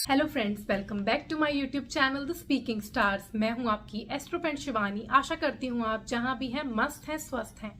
Hello friends, welcome back to my YouTube channel the speaking stars. मैं हूं आपकी एस्ट्रोपेंट शिवानी। आशा करती हूं आप जहां भी हैं मस्त हैं, स्वस्थ हैं।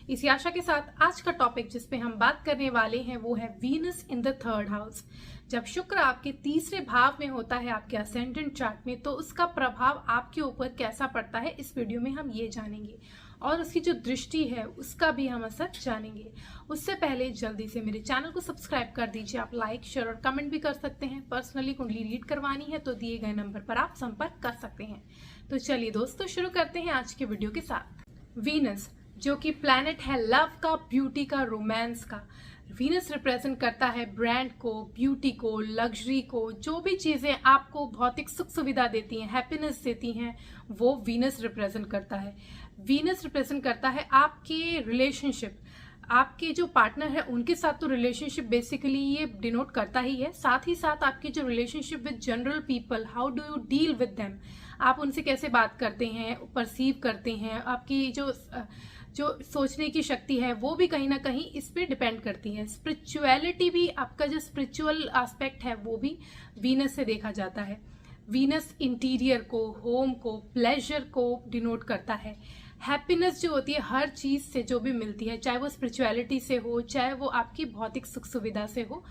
इसी आशा के साथ आज का टॉपिक जिस पे हम बात करने वाले हैं वो है Venus in the third house. जब शुक्र आपके तीसरे भाव में होता है आपके असेंडेंट चार्ट में, तो उसका प्रभाव आपके ऊपर कैसा पड़ता है इस वीडियो में हम ये जानेंगे, और उसकी जो दृष्टि है उसका भी हम असर जानेंगे। उससे पहले जल्दी से मेरे चैनल को सब्सक्राइब कर दीजिए। आप लाइक, शेयर और कमेंट भी कर सकते हैं। पर्सनली कुंडली रीड करवानी है तो दिए गए नंबर पर आप संपर्क कर सकते हैं। तो चलिए दोस्तों, शुरू करते हैं आज के वीडियो के साथ। वीनस जो कि प्लैनेट है लव का, ब्यूटी का, रोमांस का। वीनस रिप्रेजेंट करता है ब्रांड को, ब्यूटी को, लग्जरी को। जो भी चीजें आपको भौतिक सुख सुविधा देती हैं, हैप्पीनेस देती हैं, वो वीनस रिप्रेजेंट करता है। वीनस रिप्रेजेंट करता है आपके रिलेशनशिप, आपके जो पार्टनर है उनके साथ। तो रिलेशनशिप बेसिकली ये डिनोट करता ही है। साथ ही साथ आपकी जो relationship with general people, how do you deal with them, आप उनसे कैसे बात करते हैं, परसीव करते हैं। आपकी जो सोचने की शक्ति है वो भी कहीं ना कहीं इस पे डिपेंड करती है। स्पिरिचुअलिटी भी, आपका जो स्पिरिचुअल एस्पेक्ट है वो भी वीनस से देखा जाता है। वीनस इंटीरियर को, होम को, प्लेजर को डिनोट करता है। हैप्पीनेस जो होती है हर चीज से जो भी मिलती है, चाहे वो स्पिरिचुअलिटी से हो, चाहे वो आपकी भौतिक सुख सुविधा से हो,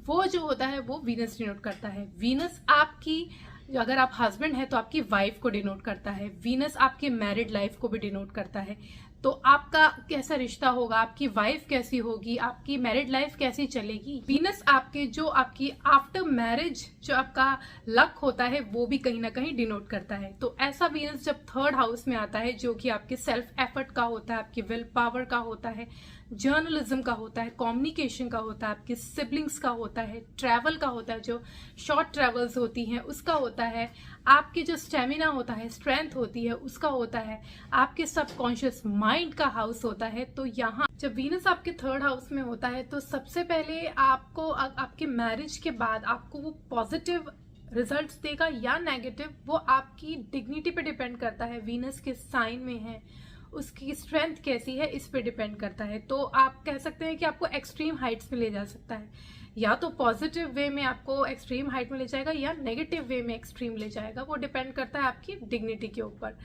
वो जो होता है वो वीनस डिनोट करता है। वीनस आपकी, अगर आप हस्बैंड है तो आपकी वाइफ को डिनोट करता है। वीनस आपकी मैरिड लाइफ को भी डिनोट करता है। तो आपका कैसा रिश्ता होगा, आपकी वाइफ कैसी होगी, आपकी मैरिड लाइफ कैसी चलेगी। वीनस आपके जो आपकी आफ्टर मैरिज जो आपका लक होता है वो भी कहीं ना कहीं डिनोट करता है। तो ऐसा वीनस जब थर्ड हाउस में आता है, जो कि आपके सेल्फ एफर्ट का होता है, आपकी विल पावर का होता है, जर्नलिज्म का होता है, कम्युनिकेशन का होता है, आपके सिबलिंग्स का होता है, ट्रैवल का होता है, जो शॉर्ट ट्रैवल्स होती हैं उसका होता है, आपके जो स्टेमिना होता है, स्ट्रेंथ होती है उसका होता है, आपके सबकॉन्शियस माइंड का हाउस होता है। तो यहाँ जब वीनस आपके थर्ड हाउस में होता है तो सबसे पहले आपको आपके मैरिज के बाद आपको वो पॉजिटिव रिजल्ट्स देगा या नेगेटिव, वो आपकी डिग्निटी पे डिपेंड करता है। वीनस के साइन में है, उसकी स्ट्रेंथ कैसी है इस पे डिपेंड करता है। तो आप कह सकते हैं कि आपको एक्सट्रीम हाइट्स में ले जा सकता है, या तो पॉजिटिव वे में आपको एक्सट्रीम हाइट में ले जाएगा या नेगेटिव वे में एक्सट्रीम ले जाएगा। वो डिपेंड करता है आपकी डिग्निटी के ऊपर।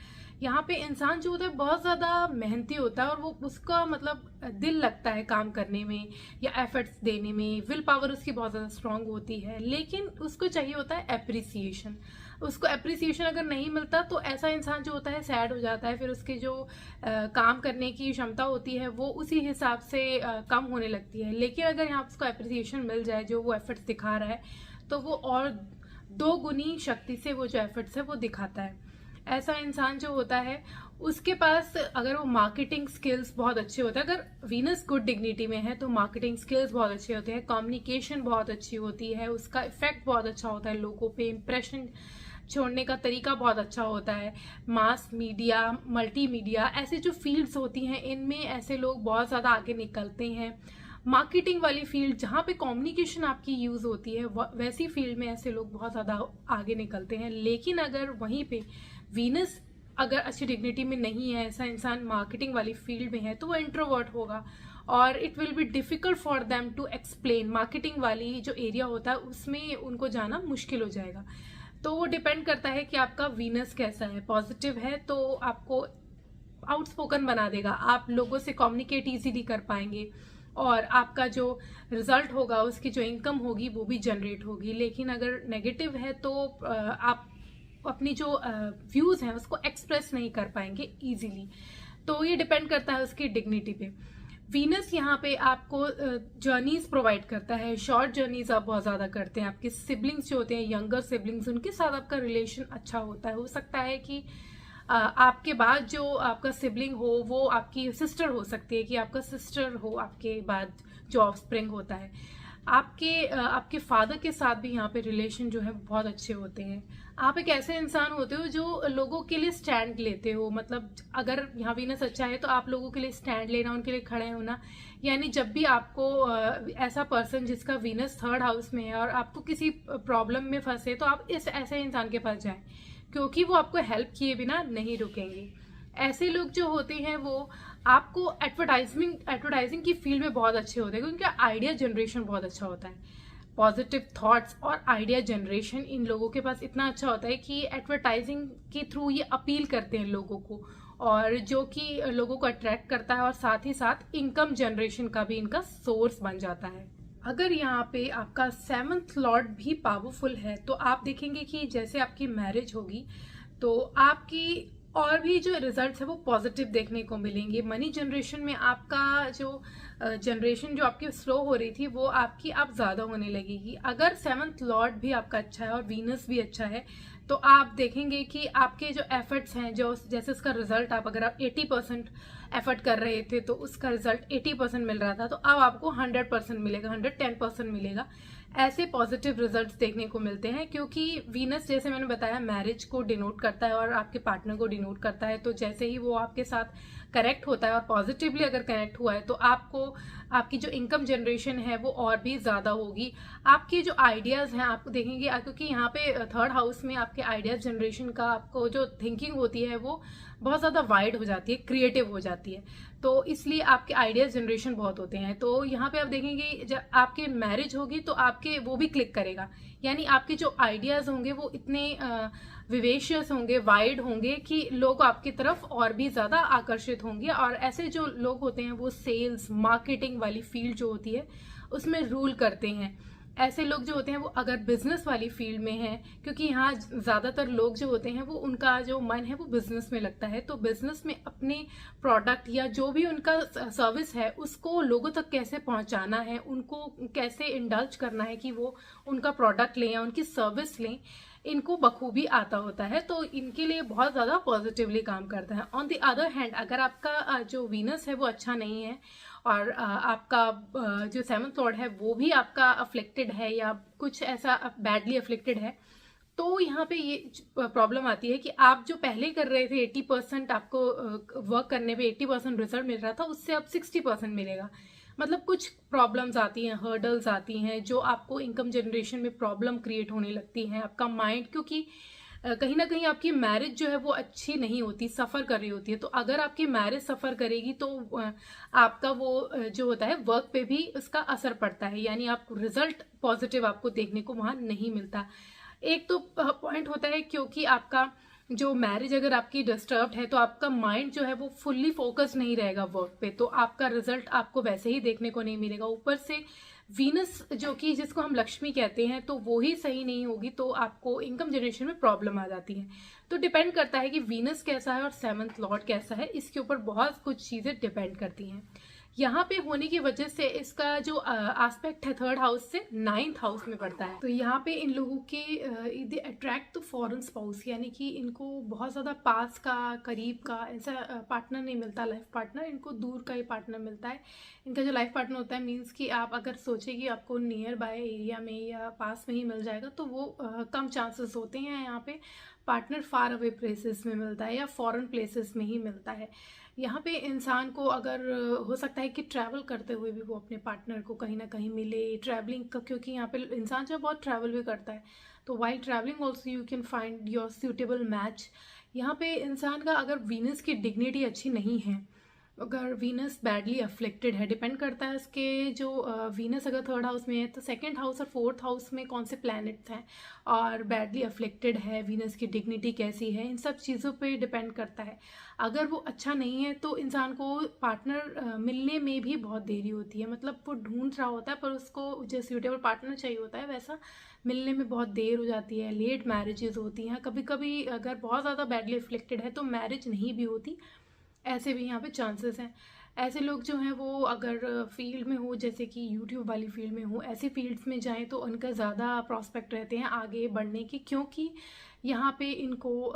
यहाँ पे इंसान जो होता है बहुत ज्यादा मेहनती होता है, और वो उसका मतलब दिल लगता है काम करने में या एफर्ट्स देने में। विल पावर उसकी बहुत ज्यादा स्ट्रांग होती है, लेकिन उसको चाहिए होता है एप्रिसिएशन। उसको एप्रिसिएशन अगर नहीं मिलता तो ऐसा इंसान जो होता है सैड हो जाता है। फिर उसके जो काम करने की क्षमता होती है वो उसी हिसाब से कम होने लगती है। लेकिन अगर यहाँ उसको एप्रिसिएशन मिल जाए, जो वो एफर्ट्स दिखा रहा है, तो वो और दो गुनी शक्ति से वो जो एफर्ट्स है वो दिखाता है। ऐसा इंसान जो होता है उसके पास, अगर वो मार्केटिंग स्किल्स बहुत अच्छे होते हैं, अगर वीनस गुड डिग्निटी में है तो मार्केटिंग स्किल्स बहुत अच्छे होते हैं, कम्युनिकेशन बहुत अच्छी होती है, उसका इफेक्ट बहुत अच्छा होता है लोगों पे, इंप्रेशन छोड़ने का तरीका बहुत अच्छा होता है। मास मीडिया, मल्टीमीडिया, ऐसे जो फील्ड्स होती हैं इनमें ऐसे लोग बहुत ज़्यादा आगे निकलते हैं। मार्केटिंग वाली फील्ड जहाँ पे कम्युनिकेशन आपकी यूज़ होती है, वैसी फील्ड में ऐसे लोग बहुत ज़्यादा आगे निकलते हैं। लेकिन अगर वहीं पे वीनस अगर अच्छी डिग्निटी में नहीं है, ऐसा इंसान मार्केटिंग वाली फील्ड में है, तो वो इंट्रोवर्ट होगा और it will be difficult for them to explain. Marketing वाली जो एरिया होता है उसमें उनको जाना मुश्किल हो जाएगा। तो वो डिपेंड करता है कि आपका वीनस कैसा है। पॉजिटिव है तो आपको आउटस्पोकन बना देगा, आप लोगों से कम्युनिकेट इजीली कर पाएंगे, और आपका जो रिजल्ट होगा, उसकी जो इनकम होगी वो भी जनरेट होगी। लेकिन अगर नेगेटिव है तो आप अपनी जो व्यूज हैं उसको एक्सप्रेस नहीं कर पाएंगे इजीली। तो ये डिपेंड करता है उसकी डिग्निटी पे। वीनस यहाँ पे आपको जर्नीज प्रोवाइड करता है। शॉर्ट जर्नीज आप बहुत ज्यादा करते हैं। आपके सिबलिंग्स जो होते हैं, यंगर सिबलिंग्स, उनके साथ आपका रिलेशन अच्छा होता है। हो सकता है कि आपके बाद जो आपका सिबलिंग हो वो आपकी सिस्टर हो सकती है, कि आपका सिस्टर हो आपके बाद जो ऑफस्प्रिंग होता है। आपके फादर के साथ भी यहाँ पे रिलेशन जो है बहुत अच्छे होते हैं। आप एक ऐसे इंसान होते हो जो लोगों के लिए स्टैंड लेते हो। मतलब अगर यहाँ वीनस अच्छा है तो आप लोगों के लिए स्टैंड लेना, उनके लिए खड़े होना। यानी जब भी आपको ऐसा पर्सन जिसका वीनस थर्ड हाउस में है और आपको किसी प्रॉब्लम में फंसे, तो आप इस ऐसे इंसान के पास जाएं, क्योंकि वो आपको हेल्प किए बिना नहीं रुकेंगे। ऐसे लोग जो होते हैं वो आपको एडवर्टाइजिंग की फील्ड में बहुत अच्छे होते हैं, क्योंकि उनका आइडिया जनरेशन बहुत अच्छा होता है। पॉजिटिव थॉट्स और आइडिया जनरेशन इन लोगों के पास इतना अच्छा होता है कि एडवर्टाइजिंग के थ्रू ये अपील करते हैं लोगों को, और जो कि लोगों को अट्रैक्ट करता है और साथ ही साथ इनकम जनरेशन का भी इनका सोर्स बन जाता है। अगर यहाँ पे आपका 7th लॉर्ड भी पावरफुल है तो आप देखेंगे कि जैसे आपकी मैरिज होगी तो आपकी और भी जो रिजल्ट्स है वो पॉजिटिव देखने को मिलेंगे। मनी जनरेशन में आपका जो जनरेशन जो आपकी स्लो हो रही थी वो आपकी अब ज़्यादा होने लगेगी। अगर 7th लॉर्ड भी आपका अच्छा है और वीनस भी अच्छा है तो आप देखेंगे कि आपके जो एफर्ट्स हैं, जो जैसे उसका रिजल्ट आप अगर आप 80% एफर्ट कर रहे थे तो उसका रिजल्ट 80% मिल रहा था, तो अब आपको 100% मिलेगा, 110% मिलेगा। ऐसे पॉजिटिव रिजल्ट्स देखने को मिलते हैं, क्योंकि वीनस जैसे मैंने बताया मैरिज को डिनोट करता है और आपके पार्टनर को डिनोट करता है। तो जैसे ही वो आपके साथ करेक्ट होता है और पॉजिटिवली अगर कनेक्ट हुआ है तो आपको आपकी जो इनकम जनरेशन है वो और भी ज़्यादा होगी। आपके जो आइडियाज़ हैं आपको देखेंगे, क्योंकि यहाँ पे 3rd हाउस में आपके आइडियाज जनरेशन का आपको जो थिंकिंग होती है वो बहुत ज़्यादा वाइड हो जाती है, क्रिएटिव हो जाती है, तो इसलिए आपके आइडियाज जनरेशन बहुत होते हैं। तो यहाँ पे आप देखेंगे जब आपकी मैरिज होगी तो आपके वो भी क्लिक करेगा, यानी आपके जो आइडियाज़ होंगे वो इतने विवेशियस होंगे, वाइड होंगे कि लोग आपकी तरफ और भी ज़्यादा आकर्षित होंगे। और ऐसे जो लोग होते हैं वो सेल्स मार्केटिंग वाली फील्ड जो होती है उसमें रूल करते हैं। ऐसे लोग जो होते हैं वो अगर बिजनेस वाली फील्ड में हैं, क्योंकि यहाँ ज़्यादातर लोग जो होते हैं वो उनका जो मन है वो बिजनेस में लगता है, तो बिजनेस में अपने प्रोडक्ट या जो भी उनका सर्विस है उसको लोगों तक कैसे पहुँचाना है, उनको कैसे इंडल्ज करना है कि वो उनका प्रोडक्ट लें या उनकी सर्विस लें, इनको बखूबी आता होता है। तो इनके लिए बहुत ज़्यादा पॉजिटिवली काम करता है। ऑन द अदर हैंड अगर आपका जो वीनस है वो अच्छा नहीं है और आपका जो 7th लॉर्ड है वो भी आपका अफ्लिक्टेड है या कुछ ऐसा बैडली अफ्लिक्टेड है, तो यहाँ पे ये प्रॉब्लम आती है कि आप जो पहले कर रहे थे 80% आपको वर्क करने पे 80% रिजल्ट मिल रहा था, उससे अब 60% मिलेगा। मतलब कुछ प्रॉब्लम्स आती हैं, हर्डल्स आती हैं जो आपको इनकम जनरेशन में प्रॉब्लम क्रिएट होने लगती हैं। आपका माइंड, क्योंकि कहीं ना कहीं आपकी मैरिज जो है वो अच्छी नहीं होती, सफ़र कर रही होती है, तो अगर आपकी मैरिज सफ़र करेगी तो आपका वो जो होता है वर्क पे भी उसका असर पड़ता है, यानी आप रिजल्ट पॉजिटिव आपको देखने को वहाँ नहीं मिलता। एक तो पॉइंट होता है क्योंकि आपका जो मैरिज अगर आपकी डिस्टर्ब्ड है तो आपका माइंड जो है वो फुल्ली फोकस नहीं रहेगा वर्क पे, तो आपका रिजल्ट आपको वैसे ही देखने को नहीं मिलेगा। ऊपर से वीनस जो कि जिसको हम लक्ष्मी कहते हैं तो वो ही सही नहीं होगी तो आपको इनकम जनरेशन में प्रॉब्लम आ जाती है। तो डिपेंड करता है कि वीनस कैसा है और 7th लॉर्ड कैसा है, इसके ऊपर बहुत कुछ चीज़ें डिपेंड करती हैं। यहाँ पे होने की वजह से इसका जो एस्पेक्ट है 3rd हाउस से 9th हाउस में पड़ता है, तो यहाँ पे इन लोगों के they attract the foreign spouse, यानी कि इनको बहुत ज़्यादा पास का, करीब का ऐसा पार्टनर नहीं मिलता, लाइफ पार्टनर, इनको दूर का ही पार्टनर मिलता है। इनका जो लाइफ पार्टनर होता है मीन्स कि आप अगर सोचें कि आपको नियर बाय एरिया में या पास में ही मिल जाएगा तो वो कम चांसेस होते हैं। यहाँ पे पार्टनर फार अवे प्लेसेस में मिलता है या फॉरेन प्लेसेस में ही मिलता है। यहाँ पे इंसान को अगर हो सकता है कि ट्रैवल करते हुए भी वो अपने पार्टनर को कहीं ना कहीं मिले, ट्रैवलिंग का, क्योंकि यहाँ पे इंसान जो बहुत ट्रैवल भी करता है, तो while travelling also you can find your suitable match. यहाँ पे इंसान का अगर वीनस की डिग्निटी अच्छी नहीं है, अगर वीनस बैडली अफ्लिक्टेड है, डिपेंड करता है उसके जो वीनस अगर 3rd हाउस में है तो 2nd हाउस और 4th हाउस में कौन से प्लैनेट्स हैं और बैडली अफ्लिक्टेड है, वीनस की डिग्निटी कैसी है, इन सब चीज़ों पे डिपेंड करता है। अगर वो अच्छा नहीं है तो इंसान को पार्टनर मिलने में भी बहुत देरी होती है, मतलब वो ढूंढ रहा होता है पर उसको जो सूटेबल पार्टनर चाहिए होता है वैसा मिलने में बहुत देर हो जाती है, लेट मैरिजेस होती हैं। कभी कभी अगर बहुत ज़्यादा बैडली अफ्लिक्टेड है तो मैरिज नहीं भी होती, ऐसे भी यहाँ पे चांसेस हैं। ऐसे लोग जो हैं वो अगर फील्ड में हो, जैसे कि यूट्यूब वाली फील्ड में हो, ऐसी फील्ड्स में जाएं तो उनका ज़्यादा प्रॉस्पेक्ट रहते हैं आगे बढ़ने के, क्योंकि यहाँ पे इनको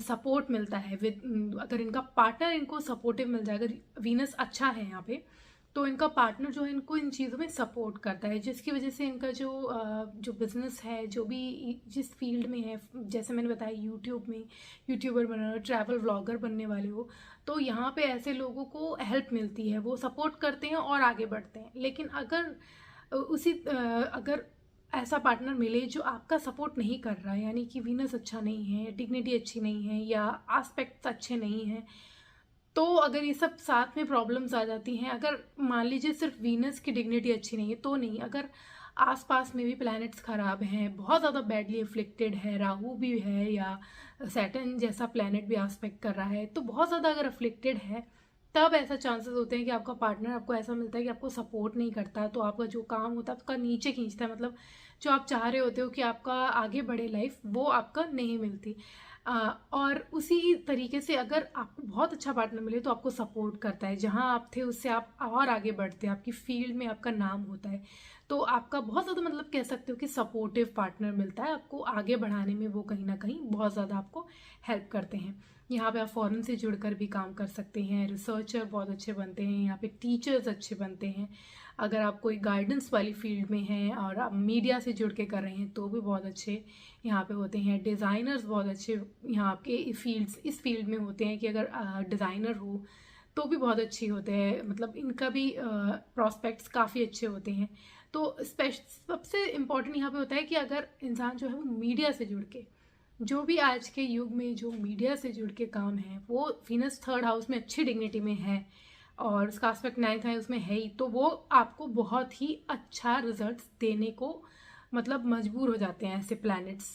सपोर्ट मिलता है विद, अगर इनका पार्टनर इनको सपोर्टिव मिल जाए, अगर वीनस अच्छा है यहाँ पे तो इनका पार्टनर जो है इनको इन चीज़ों में सपोर्ट करता है, जिसकी वजह से इनका जो बिज़नेस है, जो भी जिस फील्ड में है, जैसे मैंने बताया यूट्यूब में यूट्यूबर बनना, ट्रैवल व्लॉगर बनने वाले हो, तो यहाँ पे ऐसे लोगों को हेल्प मिलती है, वो सपोर्ट करते हैं और आगे बढ़ते हैं। लेकिन अगर ऐसा पार्टनर मिले जो आपका सपोर्ट नहीं कर रहा है, यानी कि वीनस अच्छा नहीं है, डिग्निटी अच्छी नहीं है या एस्पेक्ट्स अच्छे नहीं हैं, तो अगर ये सब साथ में प्रॉब्लम्स आ जाती हैं, अगर मान लीजिए सिर्फ वीनस की डिग्निटी अच्छी नहीं है तो नहीं, अगर आसपास में भी प्लैनेट्स खराब हैं, बहुत ज़्यादा बैडली अफ्लिक्टेड है, राहु भी है या सैटर्न जैसा प्लैनेट भी एस्पेक्ट कर रहा है, तो बहुत ज़्यादा अगर अफ्लिक्टेड है तब ऐसा चांसेस होते हैं कि आपका पार्टनर आपको ऐसा मिलता है कि आपको सपोर्ट नहीं करता, तो आपका जो काम होता है आपका नीचे खींचता है, मतलब जो आप चाह रहे होते हो कि आपका आगे बढ़े लाइफ, वो आपका नहीं मिलती। और उसी तरीके से अगर आपको बहुत अच्छा पार्टनर मिले तो आपको सपोर्ट करता है, जहाँ आप थे उससे आप और आगे बढ़ते हैं, आपकी फील्ड में आपका नाम होता है, तो आपका बहुत ज़्यादा मतलब कह सकते हो कि सपोर्टिव पार्टनर मिलता है आपको आगे बढ़ाने में, वो कहीं ना कहीं बहुत ज़्यादा आपको हेल्प करते हैं। यहाँ पे आप फॉरेन से जुड़कर भी काम कर सकते हैं, रिसर्चर बहुत अच्छे बनते हैं, यहाँ पे टीचर्स अच्छे बनते हैं, अगर आप कोई गाइडेंस वाली फील्ड में हैं और आप मीडिया से जुड़ के कर रहे हैं तो भी बहुत अच्छे यहाँ पे होते हैं। डिज़ाइनर्स बहुत अच्छे यहाँ आपके इस फील्ड में होते हैं कि अगर डिज़ाइनर हो तो भी बहुत अच्छी होते हैं, मतलब इनका भी प्रॉस्पेक्ट्स काफ़ी अच्छे होते हैं। तो सबसे इम्पॉर्टेंट यहाँ पे होता है कि अगर इंसान जो है वो मीडिया से जुड़ के, जो भी आज के युग में जो मीडिया से जुड़ के काम है, वो वीनस 3rd हाउस में अच्छी डिग्निटी में है और उसका एस्पेक्ट 9th हाउस में है ही, तो वो आपको बहुत ही अच्छा रिजल्ट्स देने को मतलब मजबूर हो जाते हैं ऐसे प्लैनेट्स,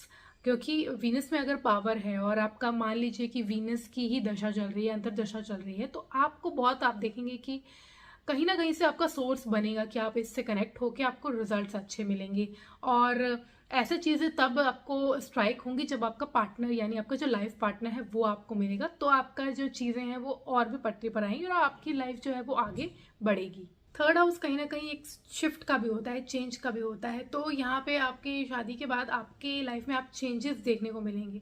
क्योंकि वीनस में अगर पावर है और आपका मान लीजिए कि वीनस की ही दशा चल रही है, अंतर्दशा चल रही है, तो आपको बहुत, आप देखेंगे कि कहीं ना कहीं से आपका सोर्स बनेगा कि आप इससे कनेक्ट होकर आपको रिजल्ट्स अच्छे मिलेंगे। और ऐसे चीज़ें तब आपको स्ट्राइक होंगी जब आपका पार्टनर यानी आपका जो लाइफ पार्टनर है वो आपको मिलेगा, तो आपका जो चीज़ें हैं वो और भी पटरी पर आएंगी और आपकी लाइफ जो है वो आगे बढ़ेगी। 3rd हाउस कहीं ना कहीं एक शिफ्ट का भी होता है, चेंज का भी होता है, तो यहाँ पे आपकी शादी के बाद आपके लाइफ में आप चेंजेस देखने को मिलेंगे।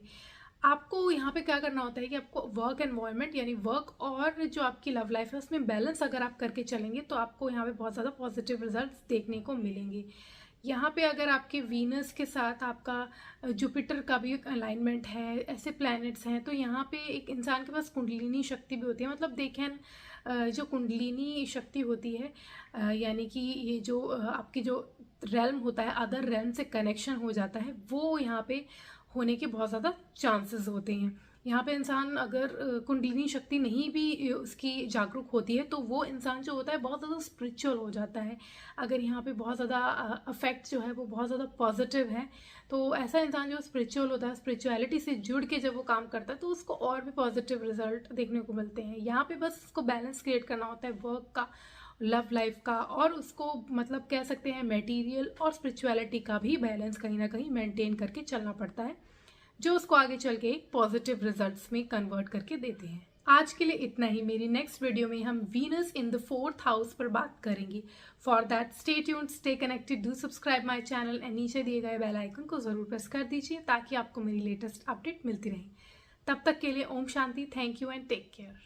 आपको यहाँ पे क्या करना होता है कि आपको वर्क एनवायरनमेंट यानी वर्क और जो आपकी लव लाइफ है उसमें बैलेंस अगर आप करके चलेंगे तो आपको यहाँ पे बहुत ज़्यादा पॉजिटिव रिजल्ट्स देखने को मिलेंगे। यहाँ पे अगर आपके वीनस के साथ आपका जुपिटर का भी अलाइनमेंट है, ऐसे प्लैनेट्स हैं, तो यहाँ पे एक इंसान के पास कुंडलिनी शक्ति भी होती है, मतलब देखें जो कुंडलिनी शक्ति होती है यानी कि ये जो आपकी जो रेल्म होता है, अदर रेल्म से कनेक्शन हो जाता है, वो यहाँ पे होने के बहुत ज़्यादा चांसेस होते हैं। यहाँ पे इंसान अगर कुंडलिनी शक्ति नहीं भी उसकी जागरूक होती है तो वो इंसान जो होता है बहुत ज़्यादा स्पिरिचुअल हो जाता है। अगर यहाँ पे बहुत ज़्यादा अफेक्ट जो है वो बहुत ज़्यादा पॉजिटिव है, तो ऐसा इंसान जो स्पिरिचुअल होता है, स्पिरिचुअलिटी से जुड़ के जब वो काम करता है तो उसको और भी पॉजिटिव रिजल्ट देखने को मिलते हैं। यहाँ पे बस उसको बैलेंस क्रिएट करना होता है वर्क का, लव लाइफ का, और उसको मतलब कह सकते हैं मटेरियल और स्पिरिचुअलिटी का भी बैलेंस कहीं ना कहीं मेंटेन करके चलना पड़ता है, जो उसको आगे चल के एक पॉजिटिव रिजल्ट्स में कन्वर्ट करके देते हैं। आज के लिए इतना ही। मेरी नेक्स्ट वीडियो में हम Venus in the 4th house पर बात करेंगे। For that stay tuned, stay connected, do subscribe my channel and नीचे दिए गए बेल आइकन को जरूर प्रेस कर दीजिए ताकि आपको मेरी लेटेस्ट अपडेट मिलती रहे। तब तक के लिए ओम शांति, thank you and take care.